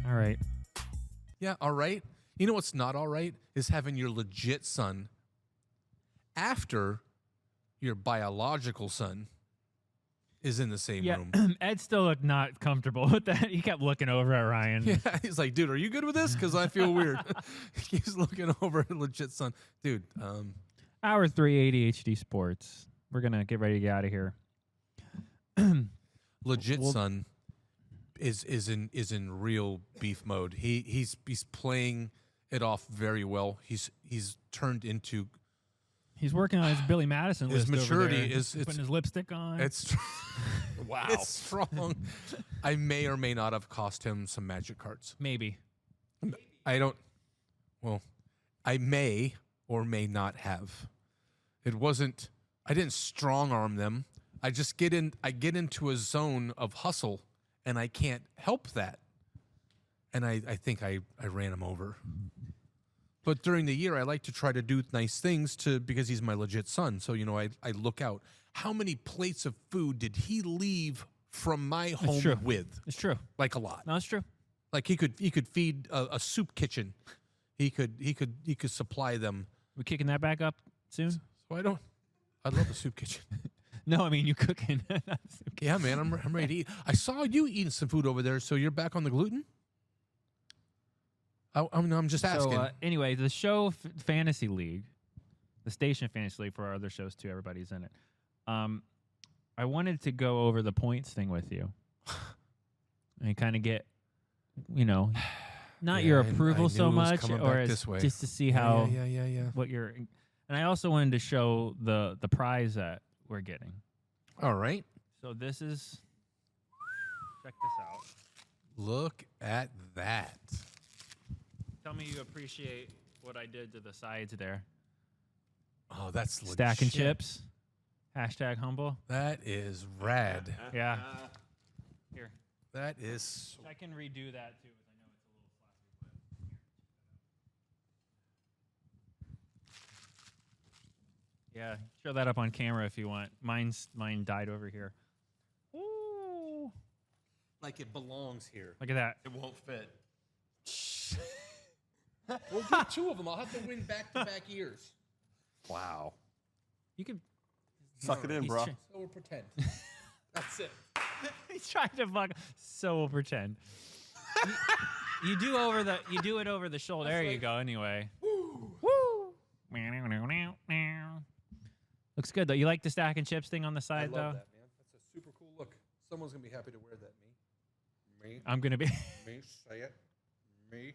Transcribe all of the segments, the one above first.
All right. Yeah, all right. You know what's not all right is having your legit son after your biological son is in the same room. Ed still looked not comfortable with that. He kept looking over at Ryan. Yeah, he's like, dude, are you good with this? Because I feel weird. He's looking over at legit son. Dude, Hour 3 ADHD Sports. We're going to get ready to get out of here. legit son is in real beef mode. He's playing it off very well. He's turned into... He's working on his Billy Madison his list maturity over there. is putting his lipstick on. It's wow. It's strong. I may or may not have cost him some magic cards. Maybe. I don't. Well, I may or may not have. It wasn't. I didn't strong arm them. I just get in. I get into a zone of hustle, and I can't help that. And I think I ran him over. But during the year, I like to try to do nice things because he's my legit son. So, I look out. How many plates of food did he leave from my home with? It's true. Like a lot. No, it's true. Like he could feed a soup kitchen. He could supply them. We kicking that back up soon? So I love the soup kitchen. No, I mean you cooking. Yeah, man, I'm ready to eat. I saw you eating some food over there. So you're back on the gluten? I'm just asking. So, anyway, the show Fantasy League, the station Fantasy League for our other shows too, everybody's in it. I wanted to go over the points thing with you and kind of get, not your approval so much, or just to see how what you're. And I also wanted to show the prize that we're getting. All right. So this is. Check this out. Look at that. Tell me you appreciate what I did to the sides there. Oh, that's legit. Stacking chips. Hashtag humble. That is rad. Yeah. Here. That is... I can redo that, too, because I know it's a little flashy. But yeah, show that up on camera if you want. Mine died over here. Ooh. Like it belongs here. Look at that. It won't fit. We'll do two of them. I'll have to win back-to-back years. Wow. You could suck it in, bro. So we'll pretend. That's it. He's trying to fuck. So we'll pretend. you do it over the shoulder. There you go. Anyway. Woo. Looks good though. You like the stack and chips thing on the side though? I love that, man. That's a super cool look. Someone's gonna be happy to wear that. Me. I'm gonna be. Me. Say it. Me.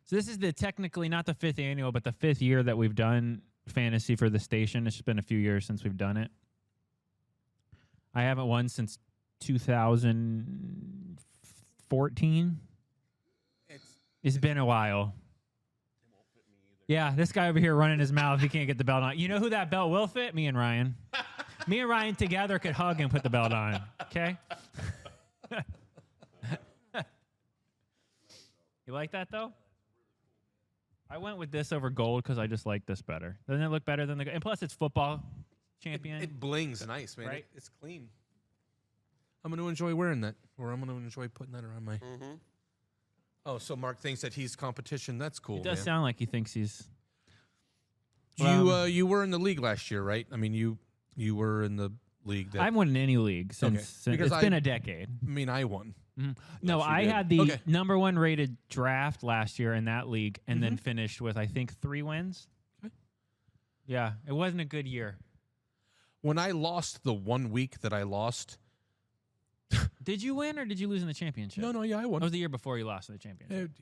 So this is technically not the 5th annual, but the 5th year that we've done fantasy for the station. It's been a few years since we've done it. I haven't won since 2014. It's been a while. Yeah, this guy over here running his mouth. He can't get the belt on. You know who that belt will fit? Me and Ryan. Me and Ryan together could hug and put the belt on. Okay? You like that, though? I went with this over gold because I just like this better. Doesn't it look better than the... And plus, it's football champion. It blings nice, man. Right? It's clean. I'm going to enjoy wearing that, or I'm going to enjoy putting that around my... Mm-hmm. Oh, so Mark thinks that he's competition. That's cool, It does sound like he thinks he's... You were in the league last year, right? I mean, you were in the league. That, I haven't won in any league since it's been a decade. I mean, I won. Mm-hmm. No, I had the number 1 rated draft last year in that league and then finished with, I think, 3 wins. Okay. Yeah, it wasn't a good year. When I lost the 1 week that I lost... Did you win or did you lose in the championship? No, yeah, I won. It was the year before you lost in the championship.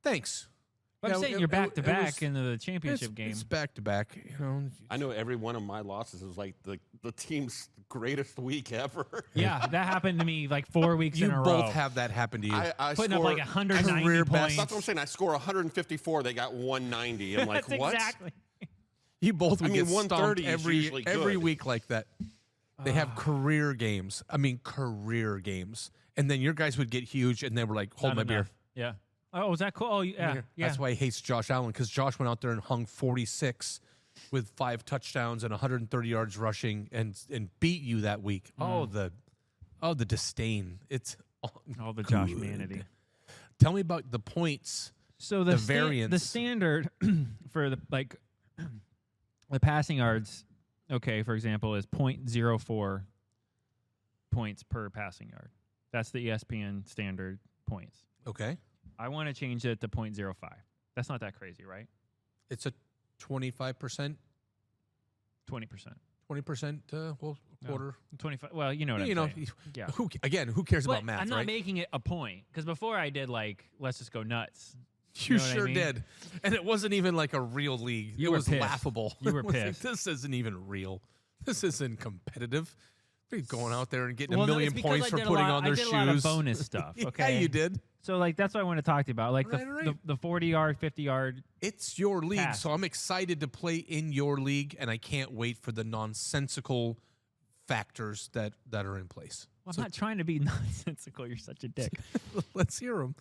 Thanks. But I'm saying you're back-to-back into the championship game. It's back-to-back. I know every one of my losses was like the team's greatest week ever. Yeah, that happened to me like 4 weeks in a row. You both have that happen to you. I putting up like 190 points. That's what I'm saying. I score 154. They got 190. I'm like, That's what? Exactly. You both would get 130 stomped every week like that. They have career games. I mean, career games. And then your guys would get huge, and they were like, hold my beer. Yeah. Oh, was that cool? Oh, yeah. That's why he hates Josh Allen, because Josh went out there and hung 46 with 5 touchdowns and 130 yards rushing and beat you that week. Oh, the disdain. It's all the Josh-manity. Tell me about the points. So the the variance. standard for the the passing yards, okay, for example, is 0.04 points per passing yard. That's the ESPN standard points. Okay. I want to change it to 0.05. That's not that crazy, right? It's a 25%, 20%. 20%, quarter. 25. Well, you know what I'm saying. Yeah. Who cares But about math, I'm not right? making it a point because before I did let's just go nuts. You know what I sure mean? did. And it wasn't even like a real league. You it were was pissed. laughable. You were It was like, pissed. this isn't even real. This isn't competitive. We're going out there and getting Well, a no, million it's because points I for did a putting lot- on their I did shoes. a lot of bonus stuff. Okay, Yeah, you did. So that's what I want to talk to you about, like Right. the 40-yard, 50-yard. It's your league, Passes. so I'm excited to play in your league, and I can't wait for the nonsensical factors that are in place. Well, I'm not trying to be nonsensical. You're such a dick. Let's hear them.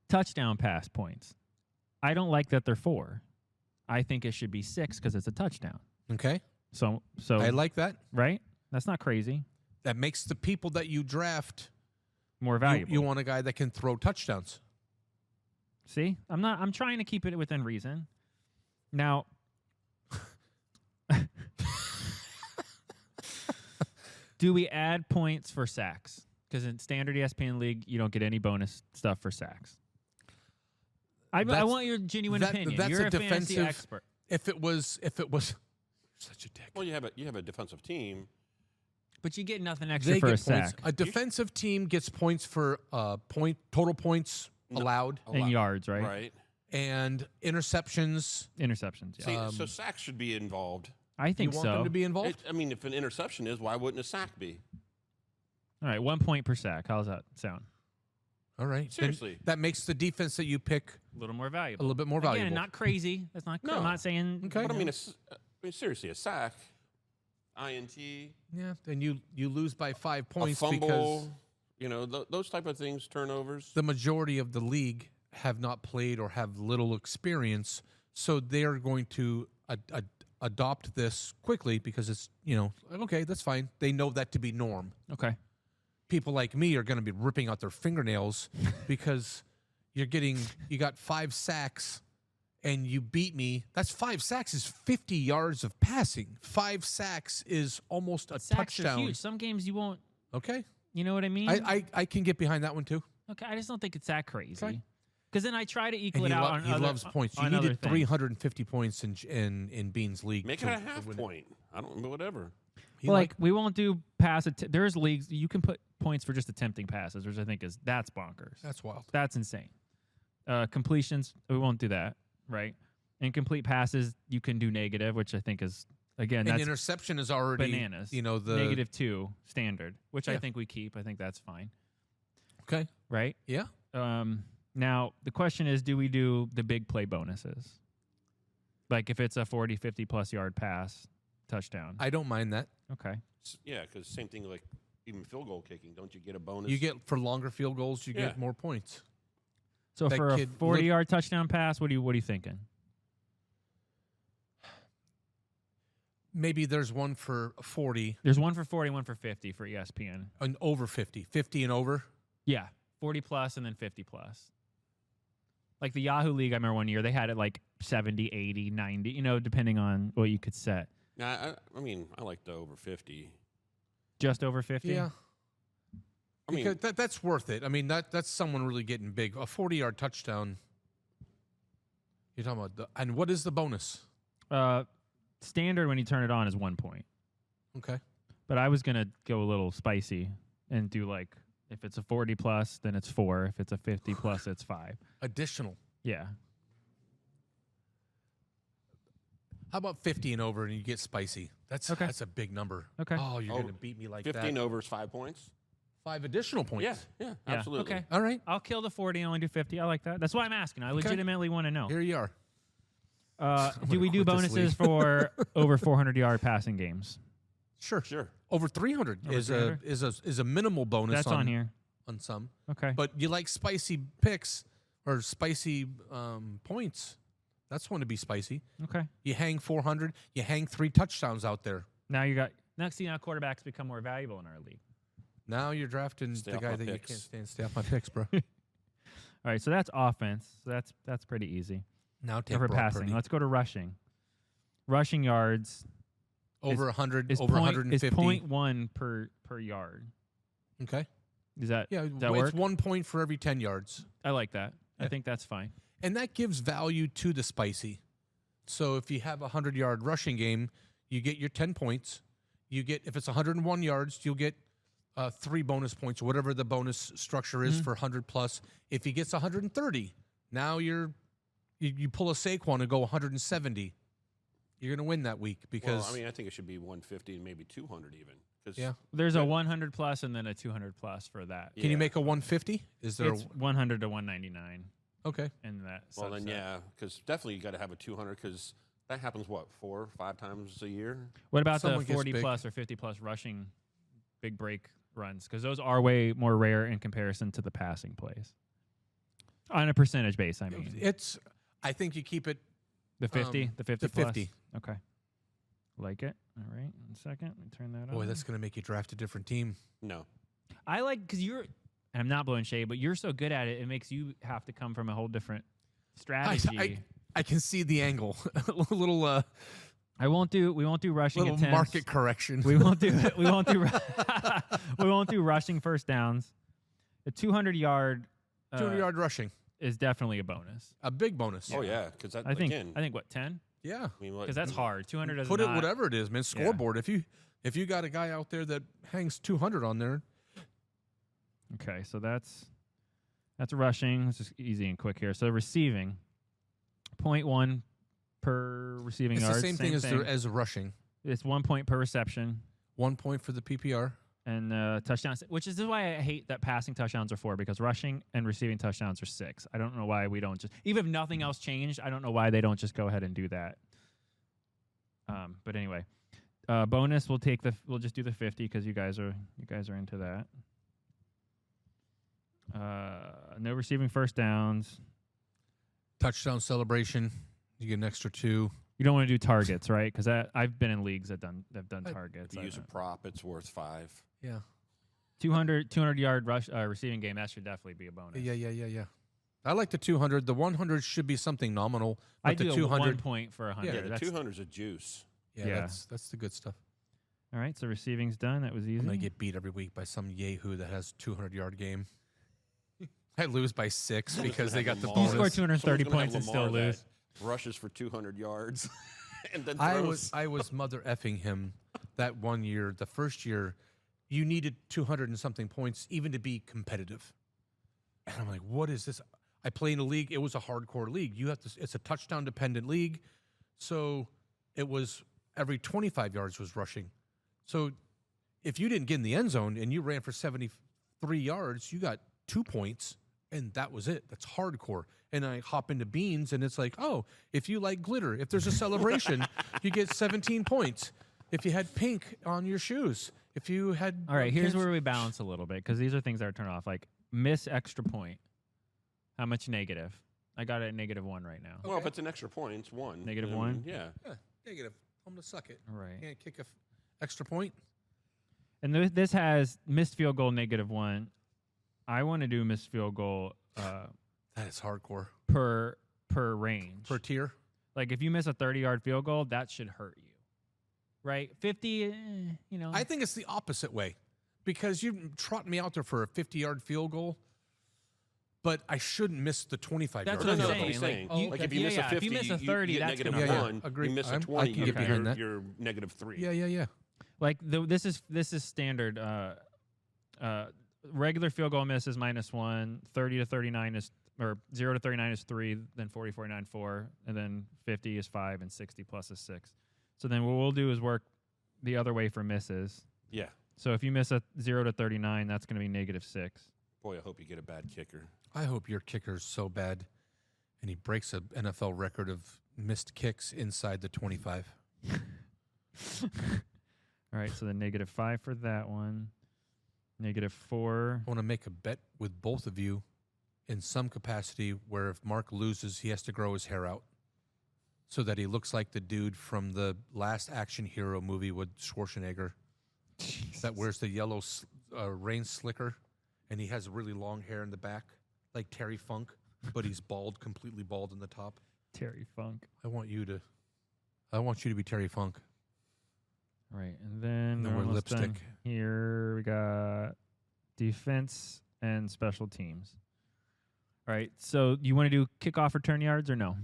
Touchdown pass points. I don't like that they're 4. I think it should be 6 because it's a touchdown. Okay. So I like that. right? That's not crazy. That makes the people that you draft, More valuable. you want a guy that can throw touchdowns. See, I'm trying to keep it within reason. Now, do we add points for sacks? Because in standard ESPN league, you don't get any bonus stuff for sacks. I want your genuine opinion. That's You're a a fantasy defensive expert. If it was such a dick. Well, you have a defensive team. But you get nothing extra They for a get points. sack A defensive team gets points for total points allowed and yards, right? Right. and interceptions. Interceptions, yeah. See, so sacks should be involved. I think You want so. them to be involved? I mean, if an interception is, why wouldn't a sack be? All right, 1 point per sack. How's that sound? All right. Seriously. Then that makes the defense that you pick A little more a valuable. little bit more Again, valuable. not crazy. That's not. No. I'm not saying. Okay. But I mean, seriously, a sack, INT, Yeah, and you lose by 5 a points fumble, because those type of things, turnovers. the majority of the league have not played or have little experience, so they're going to adopt this quickly because it's, okay, that's fine. They know that to be norm. Okay. People like me are going to be ripping out their fingernails because you got 5 sacks and you beat me. That's 5 sacks is 50 yards of passing. 5 sacks is almost a Sacks touchdown. are huge. Some games you won't. Okay. You know what I mean? I can get behind that one too. Okay, I just don't think it's that crazy. Okay. Because then I try to equal And it out on he other, loves points. You on other needed things. 350 points in Bean's league. Make it to a half win point. I don't know, whatever. Well, like we won't do pass. There's leagues you can put points for just attempting passes, which I think that's bonkers. That's wild. That's insane. Completions, we won't do that, right? Incomplete passes, you can do negative, which I think is again And that's interception is already bananas. the -2 standard, which I Yeah. think we keep. I think that's fine, Okay. right? Yeah. Now the question is, do we do the big play bonuses? Like if it's a 40, 50 plus yard pass touchdown. I don't mind that. Okay. Yeah, because same thing like even field goal kicking. Don't you get a bonus? You get for longer field goals, you Yeah. get more points. So That for a kid 40-yard touchdown pass, what are you thinking? Maybe there's one for 40 There's one for 40, one for 50 for ESPN. and over 50. 50 and over. Yeah, 40 plus and then 50 plus. Like the Yahoo League, I remember one year they had it like 70, 80, 90, depending on what you could set. Nah, I mean, I like the over 50. Just over 50? Yeah. I mean, Because that's worth it. I mean, that's someone really getting big. A 40-yard touchdown. You're talking about and what is the bonus? Standard when you turn it on is 1 point. Okay. But I was going to go a little spicy and do like, if it's a 40 plus, then it's 4. If it's a 50 plus, it's 5. Additional. Yeah. How about 50 and over and you get spicy? That's a big number. Okay. Oh, you're going to beat me like 15 that. over is 5 points. 5 additional points. Yeah, Yeah, absolutely. Okay. All right. I'll kill the 40 and only do 50. I like that. That's why I'm asking. I legitimately want to know. Here you are. Do we do quit this bonuses for over 400-yard passing games? Sure. Sure. Over 300 Over is 300? is a minimal bonus That's on here. on some. Okay. But you like spicy picks or spicy points. That's one to be spicy. Okay. You hang 400. You hang 3 touchdowns out there. Now quarterbacks become more valuable in our league. Now you're drafting Stay the off guy my that picks. you can't stand. Stay off my picks, bro. All right, so that's offense. So that's pretty easy. Now take For Brock passing, Purdy. let's go to rushing. Rushing yards Over 100, is over point, 150. is 0.1 per yard. Okay. Is that Yeah, does that it's work? 1 point for every 10 yards. I like that. I Yeah. think that's fine. And that gives value to the spicy. So if you have a 100-yard rushing game, you get your 10 points. You get, if it's 101 yards, you'll get 3 bonus points, or whatever the bonus structure is for 100 plus. If he gets 130, now you pull a Saquon and go 170. You're going to win that week because Well, I mean, I think it should be 150 and maybe 200 even. 'cause yeah. There's a 100 plus and then a 200 plus for that. Can you make a 150? Is there It's 100 to 199 okay? in that. Well, then, subset. yeah, because definitely you got to have a 200 because that happens, 4 or 5 times a year? What about Someone the gets 40 big. plus or 50 plus rushing big break runs? Because those are way more rare in comparison to the passing plays. On a percentage base, I mean. I think you keep it The 50? the 50 the plus? 50. Okay. Like it. All right. One second. Let me turn that Boy, on. that's going to make you draft a different team. No. I like, because you're, and I'm not blowing shade, but you're so good at it, it makes you have to come from a whole different strategy. I can see the angle. A little we won't do rushing little attempts. market correction. We won't do we won't do rushing first downs. The 200-yard 200-yard rushing. is definitely a bonus. A big bonus. Oh, yeah, because I think again, what 10? Yeah. I mean, Because that's hard. 200 does Put not. it whatever it is, man. Scoreboard. If you got a guy out there that hangs 200 on there. Okay, so that's rushing. It's just easy and quick here. So receiving, 0.1 per receiving It's yard. the same thing as rushing. It's 1 point per reception 1 point for the PPR. and touchdowns, which is why I hate that passing touchdowns are 4 because rushing and receiving touchdowns are 6. I don't know why we don't just, even if nothing else changed, I don't know why they don't just go ahead and do that. But anyway, bonus we'll just do the 50 because you guys are into that. No receiving first downs. Touchdown celebration. You get an extra 2. You don't want to do targets, right? Because I've been in leagues that done targets. if you use a prop, it's worth 5. Yeah. 200-yard rush receiving game, that should definitely be a bonus. Yeah. I like the 200. The 100 should be something nominal. But I the do 200. 1 point for 100. Yeah, the That's, 200's a juice. Yeah, that's the good stuff. all right, so receiving's done. That was easy. I'm going to get beat every week by some yahoo that has 200-yard game. I lose by 6 because they got the Lamar. You bonus. score 230 Someone's gonna points have and still Lamar lose. that rushes for 200 yards and then I throws. was mother effing him that 1 year. The first year, you needed 200 and something points even to be competitive. And I'm like, what is this? I play in a league. It was a hardcore league. It's a touchdown dependent league. So it was every 25 yards was rushing. So if you didn't get in the end zone and you ran for 73 yards, you got 2 points. And that was it. That's hardcore. And I hop into beans, and it's like, oh, if you like glitter, if there's a celebration, you get 17 points. If you had pink on your shoes, if you had... All right, here's where we balance a little bit because these are things that are turned off. Like miss extra point. How much negative? I got it at -1 right now. Well, if it's an extra point, it's 1. Negative I mean, 1? Yeah. Yeah, negative. I'm going to suck it. All right. Can't kick a extra point. And this has missed field goal -1. I want to do missed field goal That is hardcore. per range. Per tier? Like if you miss a 30-yard field goal, that should hurt you. Right? 50, you know. I think it's the opposite way because you trot me out there for a 50-yard field goal, but I shouldn't miss the 25-yard That's field what goal. I'm saying. He's Like, saying. oh, Like okay. if you miss a Yeah, 50, if you miss a you 30, get that's negative gonna hurt. 1. Yeah, agree. You miss a I 20, can get behind that. you're -3. Yeah. like this is standard. Regular field goal miss is -1. 30 to 39 is, or 0 to 39 is 3. Then 40, 49, 4, and then 50 is 5, and 60 plus is 6. So then what we'll do is work the other way for misses. Yeah. So if you miss a 0 to 39, that's going to be -6. Boy, I hope you get a bad kicker. I hope your kicker's so bad and he breaks an NFL record of missed kicks inside the 25. All right, so the -5 for that one. -4. I want to make a bet with both of you in some capacity where if Mark loses, he has to grow his hair out so that he looks like the dude from the last action hero movie with Schwarzenegger that wears the yellow rain slicker and he has really long hair in the back. like Terry Funk, but he's bald, completely bald in the top. Terry Funk. I want you to be Terry Funk. Right, and then wear almost done lipstick. here we got defense and special teams. All right, so you want to do kickoff return yards or no?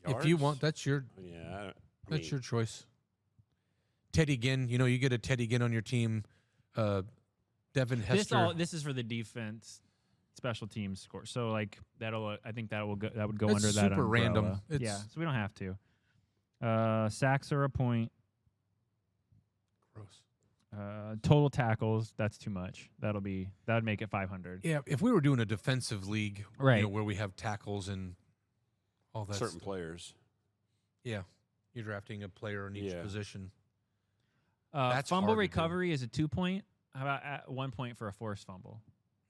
If you want, that's your your choice. Teddy Ginn, you get a Teddy Ginn on your team. Devin Hester. This is for the defense, special teams score. So like I think that would go That's under that super umbrella. random. Yeah, so we don't have to. Sacks are a point. Gross. Total tackles, that's too much. That would make it 500. Yeah, if we were doing a defensive league, right, where we have tackles and all that certain stuff. players. Yeah, you're drafting a player in each position. That's fumble recovery is a 2 point. How about at 1 point for a forced fumble?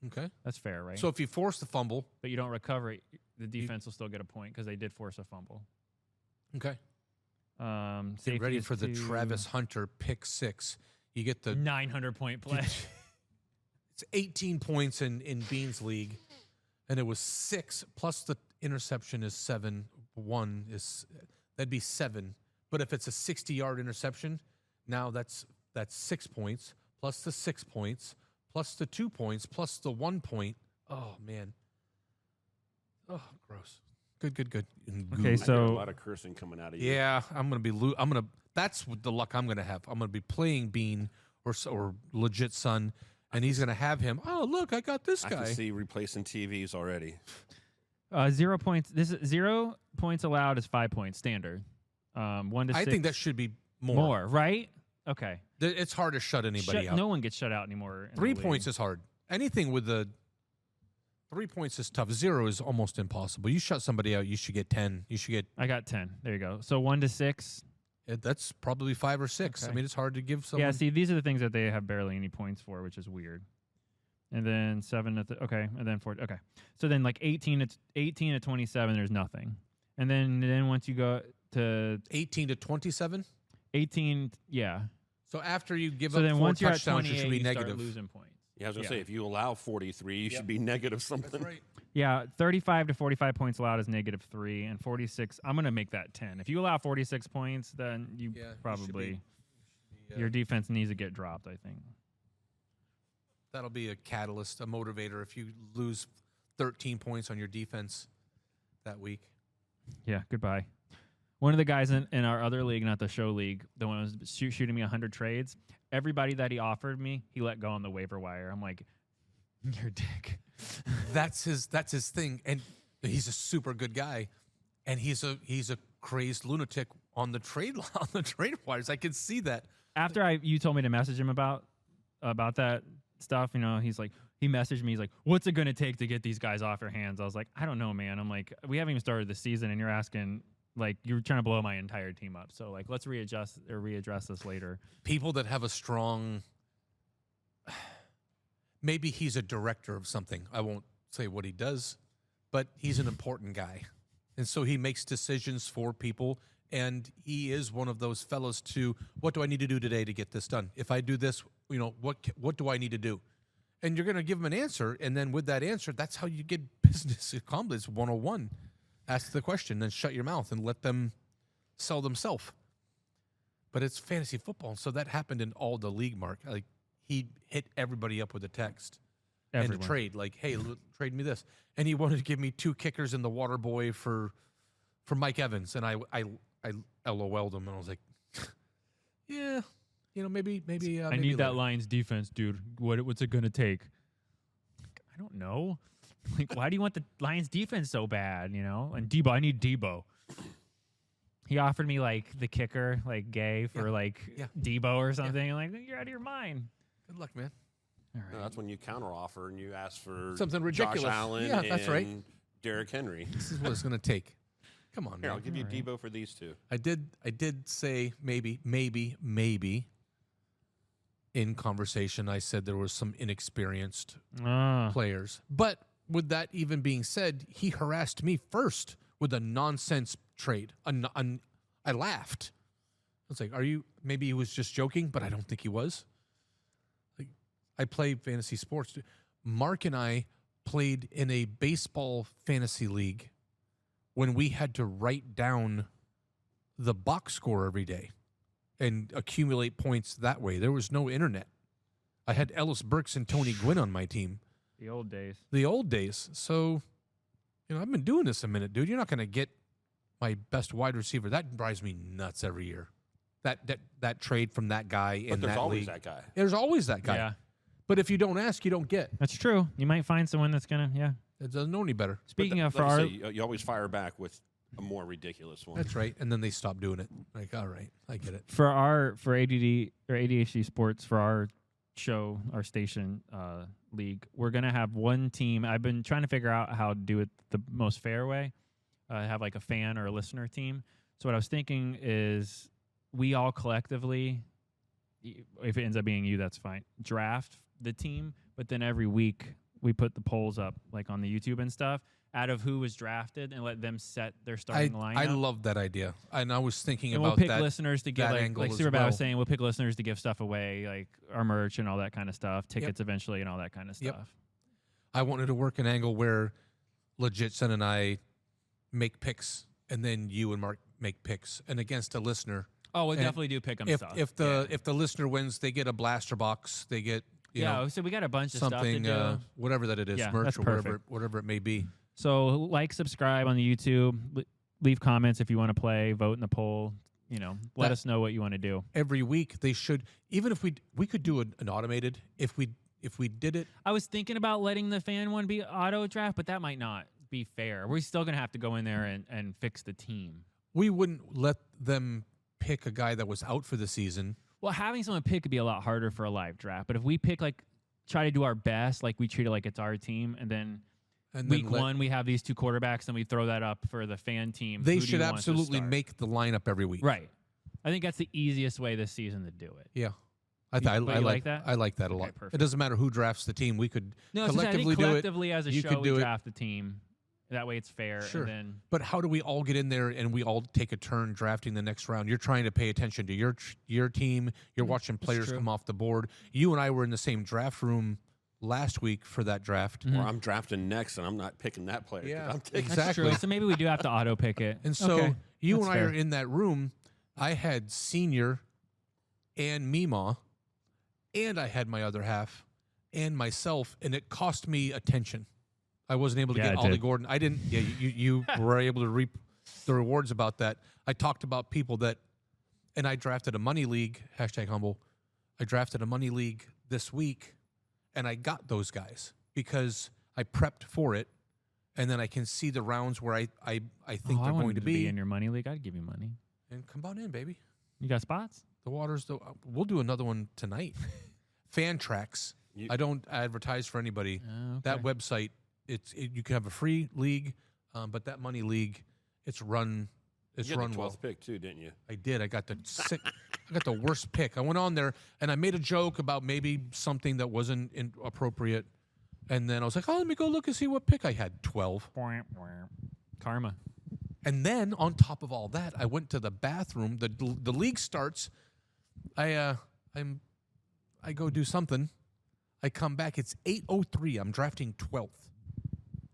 Okay, that's fair, right? So if you force the fumble, but you don't recover it, the defense will still get a point because they did force a fumble. Okay. Get ready for the Travis Hunter pick 6. You get the 900-point play. It's 18 points in Bean's league, and it was 6 plus the interception is 7. 1 is that'd be 7. But if it's a 60-yard interception, now that's 6 points plus the 6 points plus the 2 points plus the 1 point. Oh man. Oh, gross. Good. Okay, so a lot of cursing coming out of you. Yeah, that's the luck I'm gonna have. I'm gonna be playing Bean or legit Son, and he's gonna have him. Oh, look, I got this guy. I can see replacing TVs already. 0 points. This is 0 points allowed is 5 points standard. 1 to 6. I think that should be more. More, right? Okay. It's hard to shut anybody out. No one gets shut out anymore. 3 points is hard. Anything with the 3 points is tough. 0 is almost impossible. You shut somebody out, you should get 10. I got 10. There you go. So 1 to 6. That's probably 5 or 6. Okay. I mean, it's hard to give someone. Yeah, see, these are the things that they have barely any points for, which is weird. And then 7 okay, and then 4. Okay, so then like 18 to 27, there's nothing. And then once you go to 18 to 27, 18, yeah. So after you give so up then 4 once you're touchdowns, at 28, you should be you negative. start losing points. Yeah, I was gonna say if you allow 43, you should be negative something. That's right. Yeah, 35 to 45 points allowed is -3, and 46. I'm gonna make that 10. If you allow 46 points, then you probably your defense needs to get dropped. I think that'll be a catalyst, a motivator. If you lose 13 points on your defense that week. Yeah, goodbye. One of the guys in our other league, not the show league, the one who was shooting me 100 trades, everybody that he offered me, he let go on the waiver wire. I'm like, you're a dick. That's his thing, and he's a super good guy, and he's a crazed lunatic on the trade wires. I can see that. After you told me to message him about that stuff, he messaged me. He's like, "What's it gonna take to get these guys off your hands?" I was like, "I don't know, man." I'm like, "We haven't even started the season, and you're asking." Like, you're trying to blow my entire team up. So, like, let's readdress this later. People that have a strong... Maybe he's a director of something. I won't say what he does, but he's an important guy. And so he makes decisions for people, and he is one of those fellows to, what do I need to do today to get this done? If I do this, what do I need to do? And you're going to give him an answer, and then with that answer, that's how you get business accomplished 101. Ask the question, then shut your mouth and let them sell themselves. But it's fantasy football, so that happened in all the league, Mark. Like, he hit everybody up with a text and a trade. Like, hey, trade me this. And he wanted to give me 2 kickers and the water boy for Mike Evans. And I LOL'd him, and I was like, yeah, maybe. I need that Lions defense, dude. What's it going to take? I don't know. Like, why do you want the Lions defense so bad, And Debo, I need Debo. He offered me, like, the kicker, like, Gay for, Debo or something. Yeah. And, like, you're out of your mind. Good luck, man. All right. No, that's when you counteroffer and you ask for something ridiculous. Josh Allen that's right. Derrick Henry. This is what it's going to take. Come on, Here, man. I'll give you Debo for these 2. I did say maybe in conversation I said there was some inexperienced players. But with that even being said, he harassed me first with a nonsense trade. I laughed. I was like, maybe he was just joking, but I don't think he was. Like, I play fantasy sports. Mark and I played in a baseball fantasy league when we had to write down the box score every day and accumulate points that way. There was no internet. I had Ellis Burks and Tony Gwynn on my team. The old days. The old days. So, I've been doing this a minute, dude. You're not going to get my best wide receiver. That drives me nuts every year. That trade from that guy in that league. But there's always that guy. There's always that guy. Yeah. But if you don't ask, you don't get. That's true. You might find someone that's going to, It doesn't know any better. Speaking of, like you say, you always fire back with a more ridiculous one. That's right. And then they stop doing it. Like, all right, I get it. for ADD or ADHD sports, for our show, our station league, we're going to have one team. I've been trying to figure out how to do it the most fair way. Have like a fan or a listener team. So what I was thinking is we all collectively, if it ends up being you, that's fine, draft the team, but then every week we put the polls up like on the YouTube and stuff out of who was drafted and let them set their starting lineup. I love that idea. And I was thinking and about we'll pick that, listeners to give, like Superbad well. was saying, we'll pick listeners to give stuff away, like our merch and all that kind of stuff, tickets eventually and all that kind of stuff. Yep. I wanted to work an angle where legit Sen and I make picks, and then you and Mark make picks, and against a listener. Oh, we'll definitely do pick 'em stuff. If the listener wins, they get a blaster box. They get so we got a bunch of something, stuff to do. whatever that it is, Yeah, merch that's or perfect. whatever it may be. So like, subscribe on the YouTube, leave comments if you want to play, vote in the poll. Let us know what you want to do. Every week they should, even if we could do an automated if we did it. I was thinking about letting the fan one be auto draft, but that might not be fair. We're still gonna have to go in there and fix the team. We wouldn't let them pick a guy that was out for the season. Well, having someone pick could be a lot harder for a live draft. But if we pick, try to do our best, we treat it like it's our team, and then week one we have these two quarterbacks, and we throw that up for the fan team. They should absolutely make the lineup every week. Right. I think that's the easiest way this season to do it. Yeah. I like that? I like that a Okay, lot. perfect. It doesn't matter who drafts the team. We could No, collectively do it. Collectively as a You show, could do we it. draft the team. That way it's fair. Sure. And then But how do we all get in there and we all take a turn drafting the next round? You're trying to pay attention to your team. You're watching players true. come off the board. You and I were in the same draft room last week for that draft. Or I'm drafting next, and I'm not picking that player. 'cause Yeah, I'm taking that's true. So maybe we do have to auto pick it. And so Okay, you that's and I fair. are in that room. I had Senior and Meemaw, and I had my other half and myself, and it cost me attention. I wasn't able to Yeah, get it Ollie did. Gordon. I didn't. Yeah, you were able to reap the rewards about that. I talked about people that, and I drafted a money league, #humble. I drafted a money league this week, and I got those guys because I prepped for it, and then I can see the rounds where I think I they're wanted going to be. in your money league. I'd give you money. And come on in, baby. You got spots? The waters. We'll do another one tonight. Fan Tracks. I don't advertise for anybody. Okay. That website. You can have a free league, but that money league, it's run. It's You got run the 12th well. pick too, didn't you? I did. I got I got the worst pick. I went on there and I made a joke about maybe something that wasn't appropriate, and then I was like, "Oh, let me go look and see what pick I had." 12. Karma. And then on top of all that, I went to the bathroom. The league starts. I go do something. I come back. It's 8:03. I'm drafting 12th.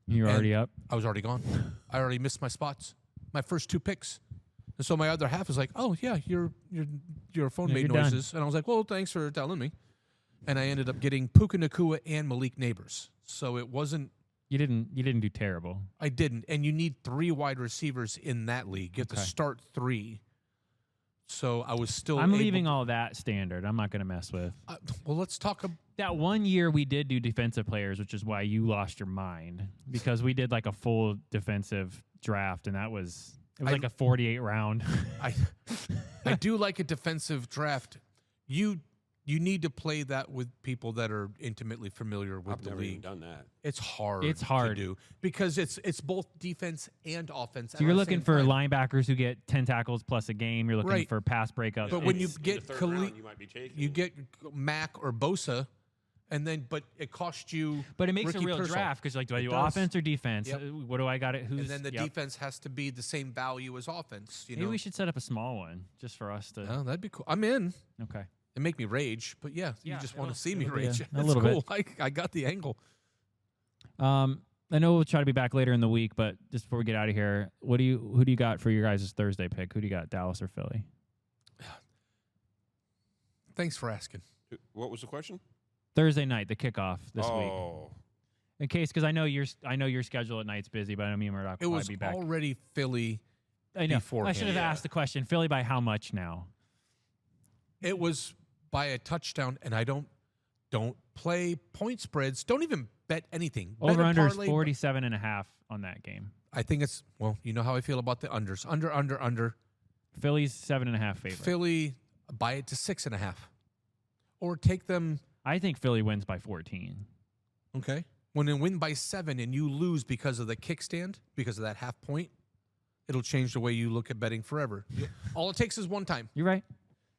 You're And already up? I was already gone. I already missed my spots, my first two picks. And so my other half is like, "Oh yeah, your phone Yeah, made you're done. noises," and I was like, "Well, thanks for telling me." And I ended up getting Puka Nakua and Malik Neighbors. So it wasn't. You didn't do terrible. I didn't, and you need 3 wide receivers in that league. You have to Okay. start 3. So I was still. I'm able leaving all that standard. I'm not going to mess with. Well, let's talk. That one year we did do defensive players, which is why you lost your mind, because we did like a full defensive draft, and it was like a 48 round. I do like a defensive draft. You need to play that with people that are intimately familiar with I've the never even league. done that. It's hard. It's hard. to do because it's both defense and offense. So you're looking for linebackers who get 10 tackles plus a game. You're looking Right. for pass breakups. But when you In the get third round, you might be taking. you get Mac or Bosa, and then but it costs you. but it makes Ricky a real Pearsall. draft because do I It do does. offense or defense? Yep. What do I got? Who's And then the yep. defense has to be the same value as offense. Maybe we should set up a small one just for us to. Oh, that'd be cool. I'm in. Okay. It make me rage, but yeah, you Yeah, just want to see me it'll be rage. a That's little cool. I got the angle. I know we'll try to be back later in the week, but just before we get out of here, who do you got for your guys' Thursday pick? Who do you got, Dallas or Philly? Thanks for asking. What was the question? Thursday night, the kickoff this week. Oh, In case, because I know your schedule at night's busy, but I know me and Murdoch It will was probably be back. already Philly. I know. I beforehand. should have asked the question. Philly by how much now? It was by a touchdown, and I don't play point spreads. Don't even bet anything. Bet Over a under is parlay. 47.5 on that game. I think it's, well, you know how I feel about the unders. Under. Philly's 7.5 favorite. Philly, buy it to 6.5. Or take them, I think Philly wins by 14. okay? When they win by 7 and you lose because of the kickstand, because of that half point, it'll change the way you look at betting forever. All it takes is one time. You're right.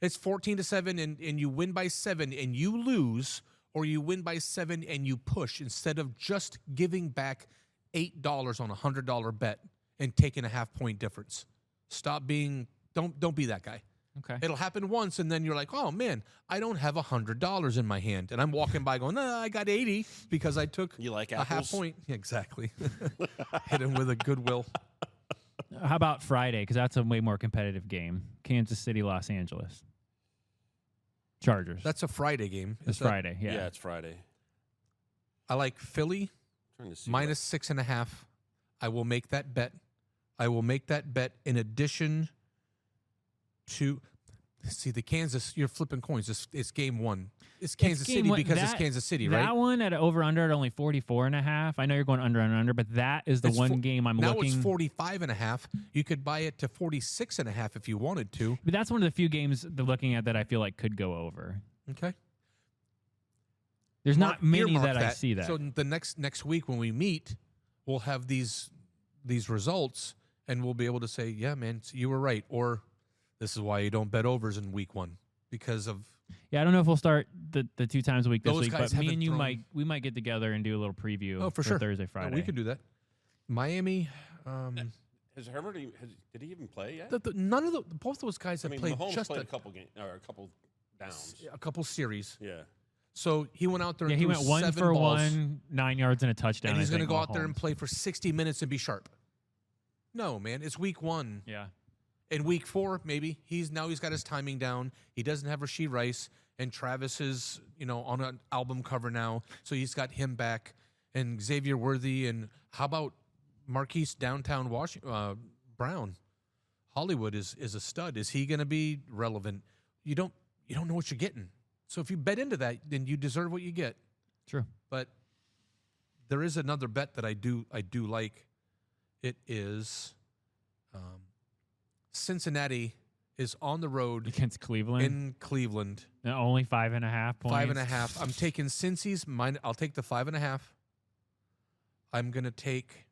It's 14-7 and you win by 7 and you lose, or you win by 7 and you push instead of just giving back $8 on a $100 bet and taking a half point difference. Stop being, don't be that guy. Okay. It'll happen once and then you're like, oh man, I don't have $100 in my hand. And I'm walking by going, I got 80 because I took you like a apples? half point. Exactly. Hit him with a goodwill. How about Friday? Because that's a way more competitive game. Kansas City, Los Angeles. Chargers. That's a Friday game. It's Friday. Yeah. it's Friday. I like Philly. Trying to see Minus 6.5. I will make that bet. I will make that bet in addition to, see, the Kansas, you're flipping coins. It's game one. It's Kansas game City one. because it's Kansas City, right? That one at over-under at only 44.5. I know you're going under and under, but that is the It's one game I'm now looking. Now it's 45.5. You could buy it to 46.5 if you wanted to. But that's one of the few games they're looking at that I feel like could go over. Okay. There's not many earmark that I see that. So the next week when we meet, we'll have these results, and we'll be able to say, yeah, man, you were right, or this is why you don't bet overs in week one because of. Yeah, I don't know if we'll start the 2 times a week this Those week, guys but me haven't and you thrown- we might get together and do a little preview For sure. Thursday, Friday. No, we can do that. Miami. Has Herbert? Did he even play yet? None of both those guys I have mean, played Mahomes just played a a couple games or a couple downs. couple series. Yeah. So he went out there. Yeah, and he threw went 1 7 for balls, 1, 9 yards and a touchdown. and he's going to go out there and play for 60 minutes and be sharp. No, man, it's week one. Yeah. In week 4, maybe he's got his timing down. He doesn't have Rashee Rice, and Travis is on an album cover now, so he's got him back, and Xavier Worthy, and how about Marquise Downtown Brown? Hollywood is a stud. Is he going to be relevant? You don't know what you're getting. So if you bet into that, then you deserve what you get. True. But there is another bet that I do like. It is Cincinnati is on the road Against Cleveland. in Cleveland. And only 5.5 points. 5.5. I'm taking Cincy's. I'll take the 5.5. I'm gonna take.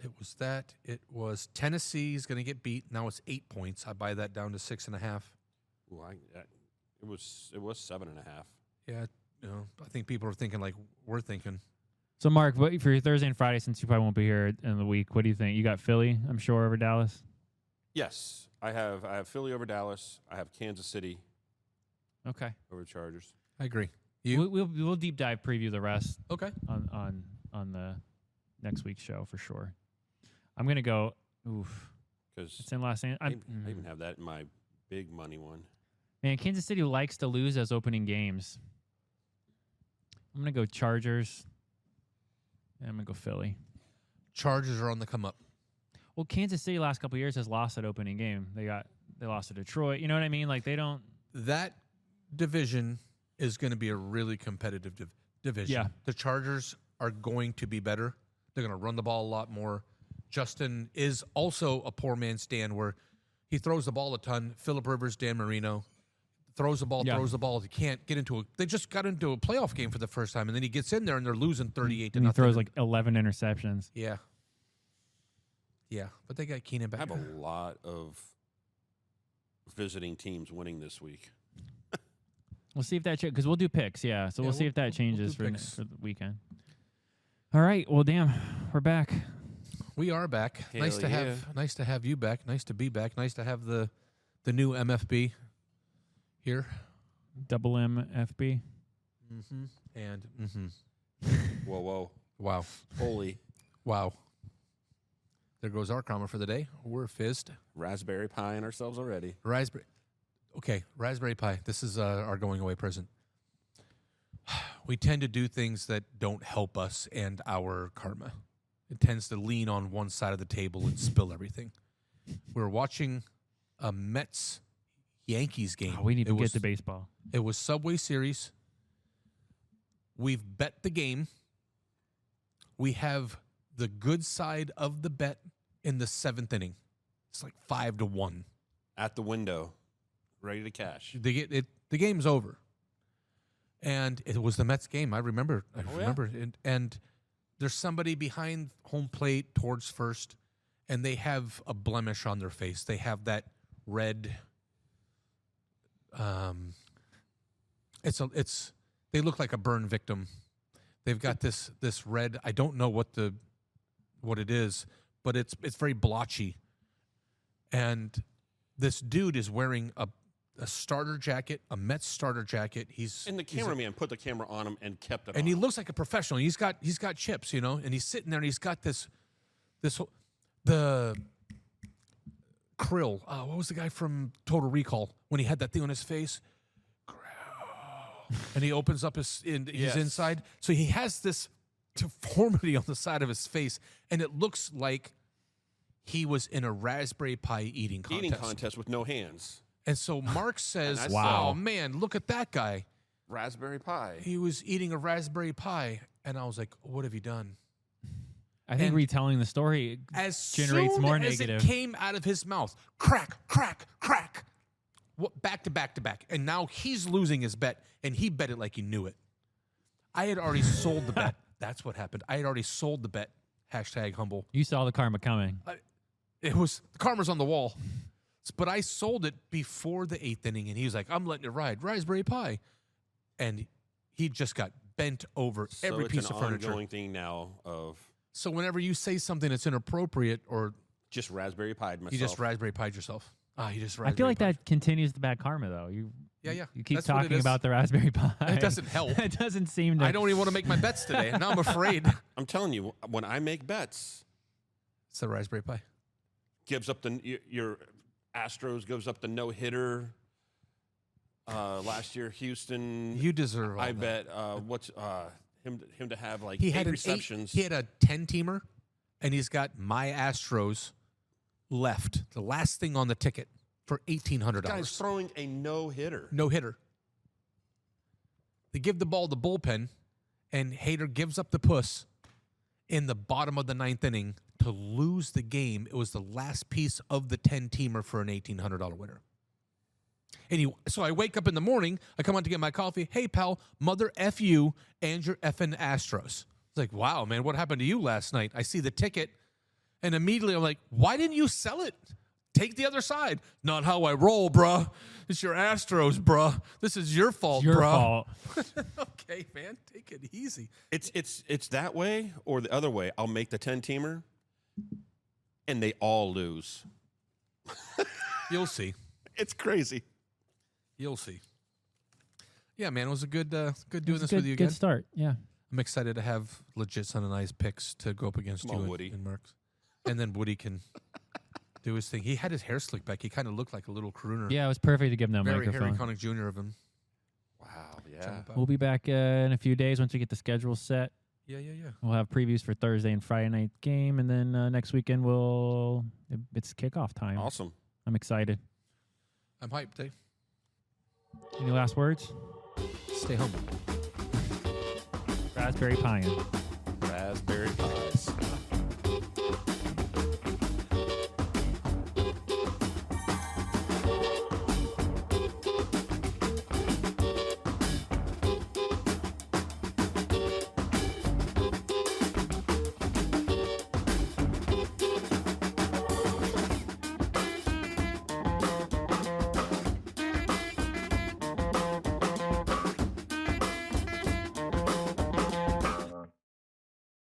It was Tennessee's gonna get beat. Now it's 8 points. I buy that down to 6.5. Ooh, it was 7.5. Yeah, I think people are thinking like we're thinking. So, Mark, for your Thursday and Friday, since you probably won't be here in the week, what do you think? You got Philly, I'm sure, over Dallas? Yes, I have Philly over Dallas. I have Kansas City Okay. over Chargers. I agree. You We'll deep dive preview the rest okay? on the next week's show for sure. I'm going to go, Because it's in Los Angeles. I even have that in my big money one. Man, Kansas City likes to lose as opening games. I'm going to go Chargers. And I'm going to go Philly. Chargers are on the come up. Well, Kansas City last couple of years has lost that opening game. They lost to Detroit. You know what I mean? Like they don't. That division is going to be a really competitive division. Yeah. The Chargers are going to be better. They're going to run the ball a lot more. Justin is also a poor man's stand where he throws the ball a ton. Phillip Rivers, Dan Marino throws the ball. He can't get into they just got into a playoff game for the first time, and then he gets in there and they're losing 38 to And he nothing. throws like 11 interceptions. Yeah. Yeah, but they got Keenan I back. have a lot of visiting teams winning this week. We'll see if that because we'll do picks. Yeah, so we'll see if that we'll changes do for picks. the weekend. All right. Well, damn, we're back. We are back. Hell Nice to have you back. Nice to be back. Nice to have the new MFB here. Double MFB. And Whoa, whoa. wow. Holy Wow. There goes our karma for the day. We're fizzed. raspberry pie in ourselves already. Raspberry. Okay, raspberry pie. This is our going away present. We tend to do things that don't help us and our karma. It tends to lean on one side of the table and spill everything. We're watching a Mets-Yankees game. Oh, we need to get to baseball. It was Subway Series. We've bet the game. We have the good side of the bet in the 7th inning. It's like 5-1. At the window, ready to cash. The game's over. And it was the Mets game. I remember. And there's somebody behind home plate towards first, and they have a blemish on their face. They have that red. They look like a burn victim. They've got this red. I don't know what it is, but it's very blotchy. And this dude is wearing a starter jacket, a Mets starter jacket. And the cameraman put the camera on him and kept it on. And he looks like a professional. He's got chips, and he's sitting there and he's got the Krill. What was the guy from Total Recall when he had that thing on his face? And he opens up his inside. So he has this deformity on the side of his face, and it looks like he was in a raspberry pie eating contest with no hands. And so Mark says, Wow. "Oh man, look at that guy! Raspberry pie. He was eating a raspberry pie." And I was like, "What have you done?" I think And retelling the story generates more negative. As it came out of his mouth, crack, crack, crack. Back to back to back. And now he's losing his bet, and he bet it like he knew it. I had already sold the bet. That's what happened. I had already sold the bet. #humble. You saw the karma coming. The karma's on the wall. But I sold it before the 8th inning, and he was like, "I'm letting it ride. Raspberry pie." And he just got bent over every piece of furniture. It's an ongoing thing now of So whenever you say something that's inappropriate or just raspberry pied myself. you just raspberry pied yourself. You just I feel like raspberry that continues the bad karma, though. Yeah. You keep That's what it talking is. about the raspberry pie. It doesn't help. It doesn't seem to. I don't even want to make my bets today. Now I'm afraid. I'm telling you, when I make bets, It's the raspberry pie. gives up your Astros gives up the no-hitter. Last year, Houston. You deserve all I that. bet him to have like He eight had receptions. He had a 10-teamer, and he's got my Astros left. The last thing on the ticket for $1,800. Guy's throwing a no-hitter. No hitter. They give the ball to the bullpen, and Hader gives up the puss in the bottom of the 9th inning to lose the game. It was the last piece of the 10-teamer for an $1,800 winner. And so I wake up in the morning, I come out to get my coffee. "Hey, pal, mother F you and your effing Astros." It's like, wow, man, what happened to you last night? I see the ticket, and immediately I'm like, why didn't you sell it? Take the other side. "Not how I roll, bruh. It's your Astros, bruh. This is your fault, Your bruh." fault. Okay, man, take it easy. It's that way or the other way. I'll make the 10-teamer, and they all lose. You'll see. It's crazy. You'll see. Yeah, man, it was a good doing this Good, with you again. good start. Yeah. I'm excited to have legit Son and I's picks to go up against Come on, you Woody. and Mark's. And then Woody can do his thing. He had his hair slicked back. He kind of looked like a little crooner. Yeah, it was perfect to give them that Very Harry microphone. Connick Jr. of him. Wow. Yeah. We'll be back in a few days once we get the schedule set. Yeah. We'll have previews for Thursday and Friday night game, and then next weekend it's kickoff time. Awesome. I'm excited. I'm hyped, Dave. Any last words? Stay humble. Raspberry pie. Raspberry pies.